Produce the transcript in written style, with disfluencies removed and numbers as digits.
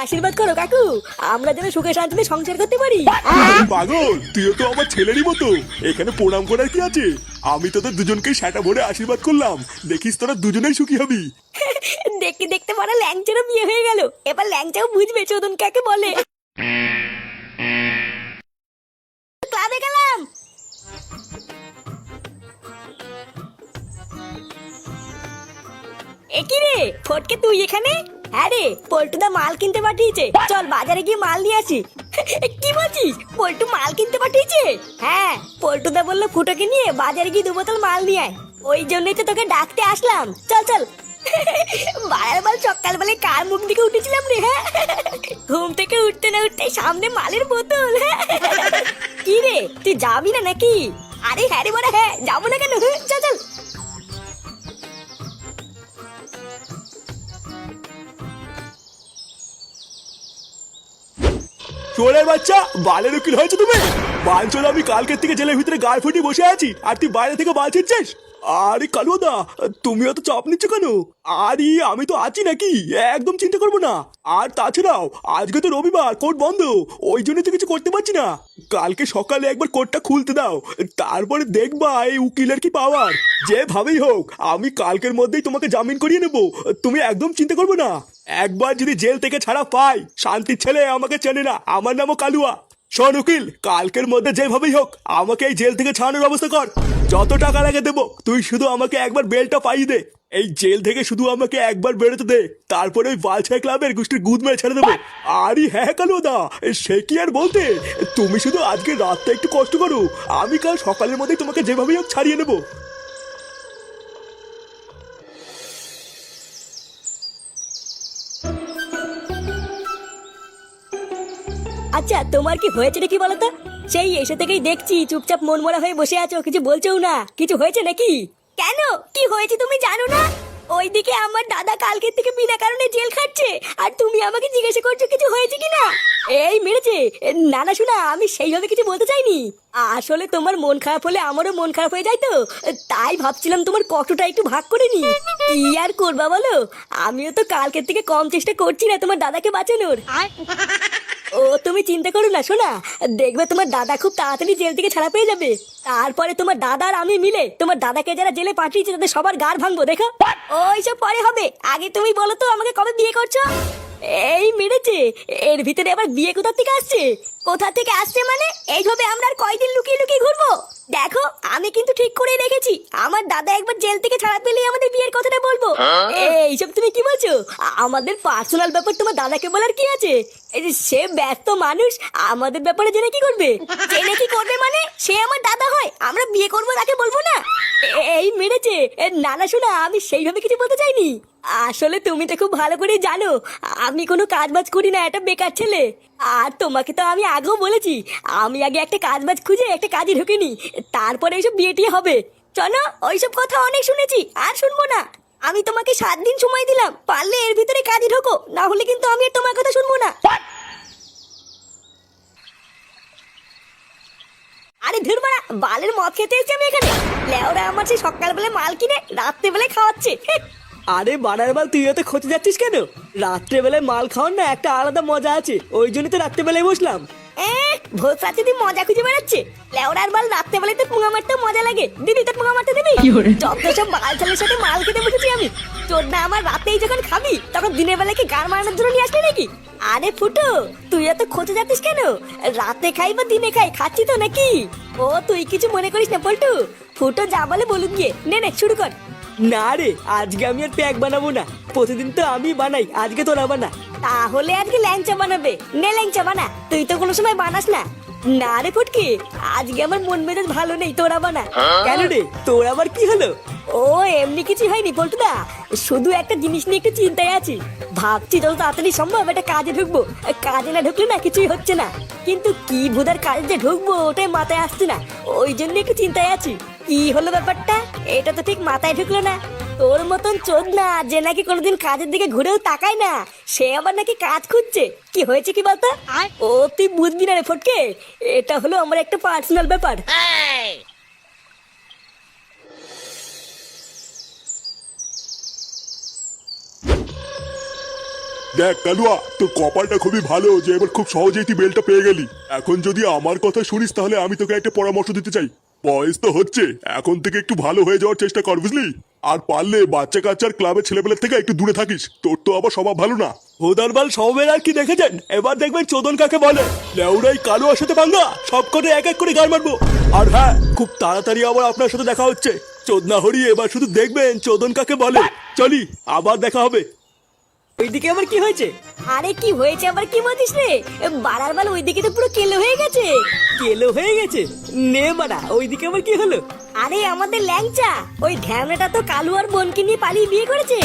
আশীর্বাদ করো কাকু, আমরা যেন সুখে শান্তিতে সংসার করতে পারি। পাগল, তুইও তো আমার ছেলেরই মতো। এখানে প্রণাম করার কি আছে? আমি তোদের দুজনকেই সেটা ভরে আশীর্বাদ করলাম। দেখিস তোরা দুজনেই সুখী হবি। দেখতে দেখতে পারা ল্যাংচারও বিয়ে হয়ে গেল, এবার ল্যাংচাও বুঝবে চোদন কাকে বলে। ক্লাবে গেলাম। একই রে ফটকে, তুই এখানে? হ্যাঁ রে, পল্টুদা মাল কিনতে পাঠিয়েছে, চল বাজারে গিয়ে মাল নিয়ে আসি। কি বলছিস, পল্টু মাল কিনতে পাঠিয়েছে? হ্যাঁ, পল্টুদা বললো ফুটোকে নিয়ে বাজারে গিয়ে 2 বোতল মাল নিয়ে আয়। ওই জন্যই তো তোকে ডাকতে আসলাম, চল চল। বাড়ার বাল সকালবেলায় কার মুখ দিকে উঠেছিলাম রে? হ্যাঁ, ঘুম থেকে উঠতে না উঠতে সামনে মালের বোতল। কি রে, তুই যাবি না নাকি? আরে হ্যাঁ রে বড়া, হ্যাঁ যাবো না কেন, চল চল। চোরের বাচ্চা, বালের উকিল হয়েছে তুমি? বাঞ্চল, আমি কালকের থেকে জেলের ভিতরে গায়ে ফুটি বসে আছি আর তুই বাইরে থেকে বাল ছিচ্ছিস? আরে কালুদা, তুমি অত চাপ নিচ্ছ কেন? আরে আমি তো আছি নাকি, একদম চিন্তা করবো না। আর তাছাড়াও আজকে তো রবিবার, কোর্ট বন্ধ, ওই জন্য তো কিছু করতে পারছি না। কালকে সকালে একবার কোর্টটা খুলতে দাও, তারপরে দেখবা এই উকিলের কি পাওয়ার। যেভাবেই হোক আমি কালকের মধ্যেই তোমাকে জামিন করিয়ে নেবো, তুমি একদম চিন্তা করবে না। একবার যদি জেল থেকে ছাড়া পাই, শান্তির ছেলে আমাকে চেনে না, আমার নামও কালুয়া। শোন উকিল, কালকের মধ্যে যেভাবেই হোক আমাকে এই জেল থেকে ছাড়ানোর ব্যবস্থা কর। যত টাকা লাগে দেবো, তুই শুধু আমাকে একবার বেলটা পাইয়ে দে। এই জেল থেকে শুধু আমাকে একবার বেরোতে দে, তারপরে ওই বালছাই ক্লাবের গোষ্ঠীর গুদ মেরে ছেড়ে দেবো। আরে হ্যাঁ কালুদা, সে কি আর বলতে, তুমি শুধু আজকে রাতটা একটু কষ্ট করো, আমি কাল সকালের মধ্যেই তোমাকে যেভাবেই হোক ছাড়িয়ে নেবো। আচ্ছা তোমার কি হয়েছে নাকি বলতো? সেই এসে থেকেই দেখছি চুপচাপ মন মরা হয়ে বসে আছো, কিছু বলছেও না। কিছু হয়েছে নাকি? কেন, কি হয়েছে তুমি জানো না? ওইদিকে আমার দাদা কালকের থেকে বিনা কারণে জেল খাটছে, আর তুমি আমাকে জিজ্ঞাসা করছো কিছু হয়েছে কিনা। এই মেরেছে। না না শোনা, আমি সেইভাবে কিছু বলতে চাইনি। আসলে তোমার মন খারাপ হলে আমারও মন খারাপ হয়ে যায় তো, তাই ভাবছিলাম তোমার কষ্টটা একটু ভাগ করে নি। কি আর করবা বলো, আমিও তো কালকের থেকে কম চেষ্টা করছি না তোমার দাদাকে বাঁচানোর। ও তুমি চিন্তা করো না শোনা, দেখবে তোমার দাদা খুব তাড়াতাড়ি জেল থেকে ছাড়া পেয়ে যাবে। তারপরে তোমার দাদা আর আমি মিলে তোমার দাদাকে যারা জেলে পাঠিয়েছে তাদের সবার গাড় ভাঙবো, দেখো। ওইসব পরে হবে, আগে তুমি বলো তো আমাকে কবে বিয়ে করছো? এই মেরেছে, এর ভিতরে আবার বিয়ে কোথা থেকে আসছে? কোথা থেকে আসছে মানে? এইভাবে আমরা আর কয়দিন লুকিয়ে লুকিয়ে ঘুরবো? দেখো, আমি কিন্তু ঠিক করে রেখেছি, আমার দাদা একবার জেল থেকে ছাড়া পেলেই আমাদের বিয়ের কথাটা বলবো। এইসব তুমি কি বলছো? আমাদের পার্সোনাল ব্যাপার তোমার দাদাকে বলার কি আছে? এই যে সে ব্যস্ত মানুষ, আমাদের ব্যাপারে জেনে কি করবে? জেনে কি করবে মানে? সে আমার দাদা হয়, আমরা বিয়ে করবো তাকে বলবো না? এই মেরেছে। না না শোনা, আমি সেইভাবে কিছু বলতে চাইনি। আসলে তুমি তো খুব ভালো করে জানো আমি কোনো কাজ বাজ করি না, একটা বেকার ছেলে। আর তোমাকে তো আমি আগেও বলেছি, আমি আগে একটা কাজ বাজ খুঁজে একটা কাজে ঢুকিনি, তারপরে এইসব বিয়ে টিয়ে হবে। চলো, ওইসব কথা অনেক শুনেছি, আর শুনবো না। আমি তোমাকে 7 দিন সময় দিলাম, পারলে এর ভিতরে কাজে ঢোকো, না হলে কিন্তু আমি আর তোমার কথা শুনবো না। আরে ধুর বাড়া, বালের মদ খেতে এসেছি আমি এখানে। লেওরা আমার সেই সকালবেলা মাল কিনে রাত্রেবেলায় খাওয়াচ্ছে। আরে বানার বাল, তুই এত খোঁজে যাচ্ছিস কেন? রাত্রেবেলায় মাল খাওয়ার না একটা আলাদা মজা আছে, ওই জন্যই তো রাত্রেবেলায় বসলাম। ভোর রাতে তুই মজা খুঁজে বেড়াচ্ছে। লেওড়ার বাল, রাত্রেবেলায় তো পুঙা মারতে মজা লাগে, দিবি তো পুঙা মারতে দিবি। যত সব বাল ছেলের সাথে মাল খেতে বসেছি আমি। তোর না আমার রাতেই যখন খাবি তখন দিনের বেলায় কি গান মারানোর জন্য নিয়ে আসলি নাকি? আরে ফুটো, তুই এত খোঁজে যাচ্ছিস কেন? রাতে খাই বা দিনে খাই, খাচ্ছি তো নাকি? ও তুই কিছু মনে করিস না পল্টু, ফুটো যা বলে বলুক গিয়ে। নে নে শুরু কর। না রে, আজকে আমি আর প্যাক বানাবো না, প্রতিদিন তো আমি বানাই, আজকে তোরা বানা। তাহলে আজকে ল্যাংচা বানাবে? নে ল্যাংচা বানা, তুই তো কোনো সময় বানাস না। না রে ফুটকি, আজকে আমার মন মেজাজ ভালো নেই, তোরা বানা। কেন রে, তোর আবার কি হলো? ও এমনি কিছু হয়নি পল্টুদা, শুধু একটা জিনিস নিয়ে একটু চিন্তায় আছি। ভাবছি যত তাড়াতাড়ি সম্ভব একটা কাজে ঢুকবো, কাজে না ঢুকলে না কিছুই হচ্ছে না। কিন্তু কি ভুদার কাজে যে ঢুকবো ওটাই মাথায় আসছে না, ওই জন্য একটু চিন্তায় আছি। কি হলো ব্যাপারটা, এটা তো ঠিক মাথায় ঢুকলো না। তোর মতন চোদ না যে নাকি কোনোদিন কাজের দিকে ঘুরেও তাকায় না, সে আবার নাকি কাজ খুঁজছে। কি হয়েছে কি বলতো? ও তুই বুঝবি না রে ফটকে, এটা হলো আমার একটা পার্সোনাল ব্যাপার। দেখ কালুয়া, তোর কপালটা খুবই ভালো যে এবার খুব সহজেই তুই বেলটা পেয়ে গেলি। এখন যদি আমার কথা শুনিস তাহলে আমি তোকে একটা পরামর্শ দিতে চাই। বয়স তো হচ্ছে, এখন থেকে একটু ভালো হয়ে যাওয়ার চেষ্টা কর, বুঝলি? আর পারলে বাচ্চা কাচ্চার ক্লাবের ছেলেপেলের থেকে একটু দূরে থাকিস, তোর তো আবার স্বভাব ভালো না। ভোদারবাল সবের আর কি দেখেছেন, এবার দেখবেন চোদন কাকে বলে। লেউরাই কালুয়ার সাথে ভাঙ্গা সব কটে এক এক করে গাল মারবো। আর হ্যাঁ, খুব তাড়াতাড়ি আবার আপনার সাথে দেখা হচ্ছে। চোদনা হরি, এবার শুধু দেখবেন চোদন কাকে বলে। চলি, আবার দেখা হবে। ওইদিকে আবার কি হয়েছে? আরে কি হয়েছে আবার কি বলছিস রে? বাড়ার বাল ওইদিকে তো পুরো কেলো হয়ে গেছে। কেলো হয়ে গেছে? নে বাড়া, ওইদিকে আবার কি হলো? আরে আমাদের ল্যাংচা ওই ঢ্যামনাটা তো কালু আর বোনকে নিয়ে পালিয়ে বিয়ে করেছে।